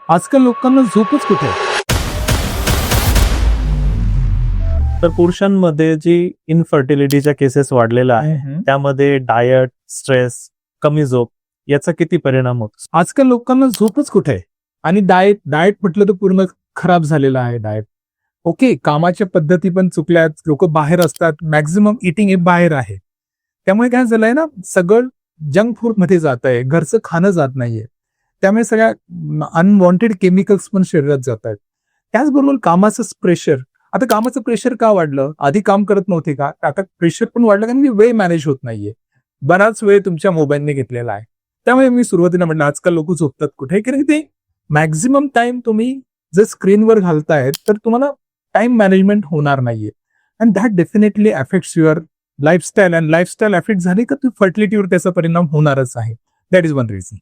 आजकाल लोकांना झोपच कुठे आहे? तर पुरुषांमध्ये जी इनफर्टिलिटीच्या केसेस वाढलेल्या आहे त्यामध्ये डायट, स्ट्रेस, कमी झोप याचा किती परिणाम होतो? आजकाल लोकांना झोपच कुठे आहे? आणि डाएट म्हटलं तर पूर्ण खराब झालेलं आहे डाएट. ओके, कामाच्या पद्धती पण चुकल्यात, लोक बाहेर असतात, मॅक्झिमम इटिंग हे बाहेर आहे. त्यामुळे काय झालंय ना, सगळं जंक फूड मध्ये जात आहे, घरचं खाणं जात नाहीये. त्यामुळे सगळ्या अनवॉन्टेड केमिकल्स पण शरीरात जात आहेत. त्याचबरोबर कामाचं प्रेशर. आता कामाचं प्रेशर का वाढलं? आधी काम करत नव्हते का? आता प्रेशर पण वाढलं कारण की वेळ मॅनेज होत नाहीये. बराच वेळ तुमच्या मोबाईलने घेतलेला आहे. त्यामुळे मी सुरुवातीला म्हटलं आजकाल लोक झोपतात कुठे? कारण की ते मॅक्झिमम टाइम तुम्ही जर स्क्रीनवर घालतायत तर तुम्हाला टाइम मॅनेजमेंट होणार नाहीये. And that definitely affects your lifestyle. And lifestyle affect झाली का फर्टिलिटीवर त्याचा परिणाम होणारच आहे. That is one reason.